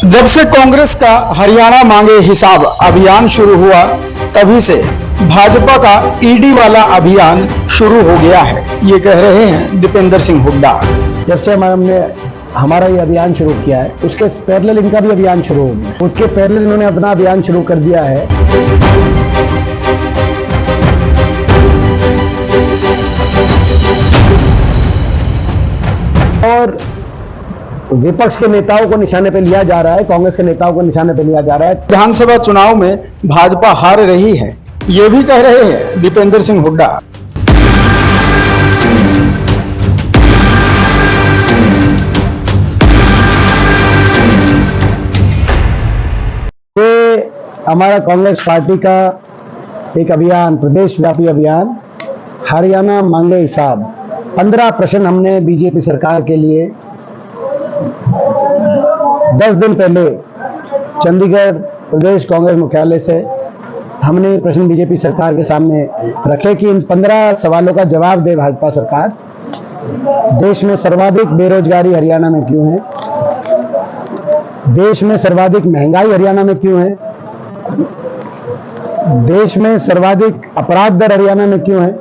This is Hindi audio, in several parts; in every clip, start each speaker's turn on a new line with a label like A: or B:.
A: जब से कांग्रेस का हरियाणा मांगे हिसाब अभियान शुरू हुआ तभी से भाजपा का ईडी वाला अभियान शुरू हो गया है, ये कह रहे हैं दीपेंद्र सिंह हुड्डा।
B: जब से हमने हमारा ये अभियान शुरू किया है उसके पैरेलल इनका भी अभियान शुरू हो गया। उसके पैरेलल इन्होंने अपना अभियान शुरू कर दिया है। और विपक्ष के नेताओं को निशाने पे लिया जा रहा है, कांग्रेस के नेताओं को निशाने पे लिया जा रहा है।
A: विधानसभा चुनाव में भाजपा हार रही है, ये भी कह रहे हैं दीपेंद्र सिंह हुड्डा।
B: ये हमारा कांग्रेस पार्टी का एक अभियान, प्रदेश व्यापी अभियान हरियाणा मांगे हिसाब। 15 प्रश्न हमने बीजेपी सरकार के लिए 10 दिन पहले चंडीगढ़ प्रदेश कांग्रेस मुख्यालय से हमने ये प्रश्न बीजेपी सरकार के सामने रखे कि इन 15 सवालों का जवाब दे भाजपा सरकार। देश में सर्वाधिक बेरोजगारी हरियाणा में क्यों है? देश में सर्वाधिक महंगाई हरियाणा में क्यों है? देश में सर्वाधिक अपराध दर हरियाणा में क्यों है?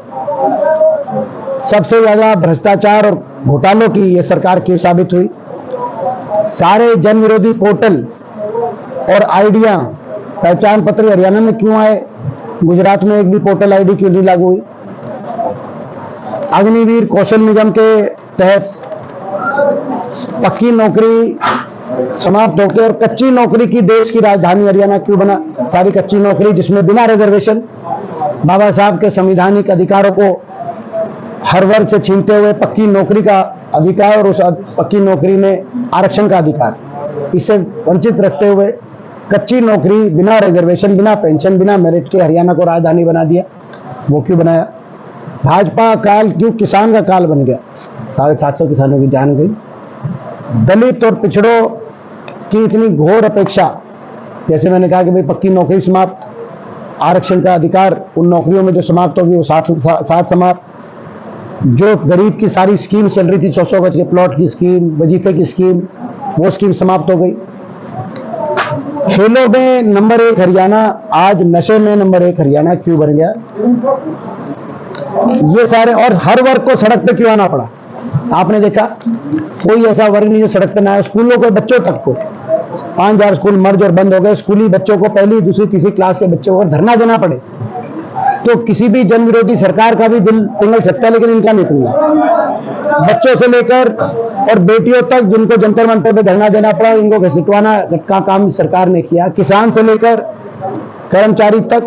B: सबसे ज्यादा भ्रष्टाचार और घोटालों की ये सरकार क्यों साबित हुई? सारे जन विरोधी पोर्टल और आईडियां, पहचान पत्र हरियाणा में क्यों आए? गुजरात में एक भी पोर्टल आईडी क्यों नहीं लागू हुई? अग्निवीर कौशल निगम के तहत पक्की नौकरी समाप्त होकर और कच्ची नौकरी की देश की राजधानी हरियाणा क्यों बना? सारी कच्ची नौकरी जिसमें बिना रिजर्वेशन बाबा साहब के संवैधानिक अधिकारों को हर वर्ग से छीनते हुए पक्की नौकरी का अधिकार और उस पक्की नौकरी में आरक्षण का अधिकार, इससे वंचित रखते हुए कच्ची नौकरी बिना रिजर्वेशन, बिना पेंशन, बिना मेरिट के हरियाणा को राजधानी बना दिया। वो क्यों बनाया? भाजपा काल क्यों किसान का काल बन गया? 750 किसानों की जान गई। दलित और पिछड़ों की इतनी घोर अपेक्षा, जैसे मैंने कहा कि भाई पक्की नौकरी समाप्त, आरक्षण का अधिकार उन नौकरियों में जो समाप्त होगी वो साथ समाप्त। जो गरीब की सारी स्कीम चल रही थी, 100 गज के प्लॉट की स्कीम, वजीफे की स्कीम, वो स्कीम समाप्त हो गई। खेलों में नंबर 1 हरियाणा, आज नशे में नंबर 1 हरियाणा क्यों बन गया? ये सारे, और हर वर्ग को सड़क पे क्यों आना पड़ा? आपने देखा कोई ऐसा वर्ग नहीं जो सड़क पे ना आए। स्कूलों के बच्चों तक को 5000 स्कूल मर्ज और बंद हो गए। स्कूली बच्चों को, पहली दूसरी तीसरी क्लास के बच्चों को धरना देना पड़े तो किसी भी जन विरोधी सरकार का भी दिल पिघल सकता है, लेकिन इनका नहीं पिघला। बच्चों से लेकर और बेटियों तक जिनको जंतर मंतर पे धरना देना पड़ा, इनको घसीटवाना का काम सरकार ने किया। किसान से लेकर कर्मचारी तक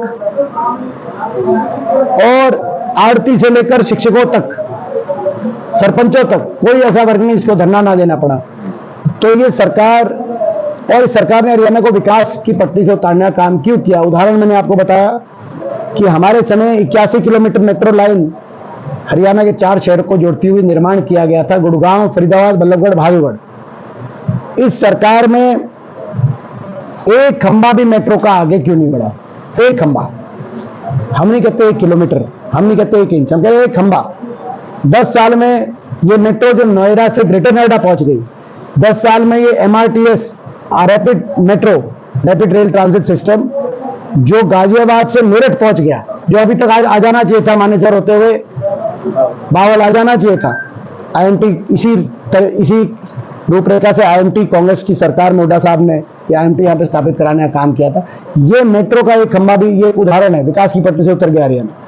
B: और आड़ती से लेकर शिक्षकों तक, सरपंचों तक, कोई ऐसा वर्ग नहीं जिसको धरना ना देना पड़ा। तो ये सरकार, और इस सरकार ने हरियाणा को विकास की पटरी से उतारने का काम क्यों किया? उदाहरण मैंने आपको बताया कि हमारे समय 81 किलोमीटर मेट्रो लाइन हरियाणा के 4 शहर को जोड़ती हुई निर्माण किया गया था, गुड़गांव, फरीदाबाद, बल्लभगढ़, भागलगढ़। इस सरकार में एक खंबा भी मेट्रो का आगे क्यों नहीं बढ़ा? एक खंबा, हम नहीं कहते 1 किलोमीटर, हम नहीं कहते 1 इंच, हम कहते 1 खंबा। 10 साल में ये मेट्रो जो नोएडा से ग्रेटर नोएडा पहुंच गई, 10 साल में ये MRTS rapid metro, rapid rail transit system, जो गाजियाबाद से मेरठ पहुंच गया, जो अभी तक आ जाना चाहिए था, मानेसर होते हुए बावल आ जाना चाहिए था। IMT इसी रूपरेखा से IMT कांग्रेस की सरकार में हुड्डा साहब ने IMT यहाँ पे स्थापित कराने का काम किया था। ये मेट्रो का एक खंभा भी, ये उदाहरण है, विकास की पटरी से उतर गया हरियाणा।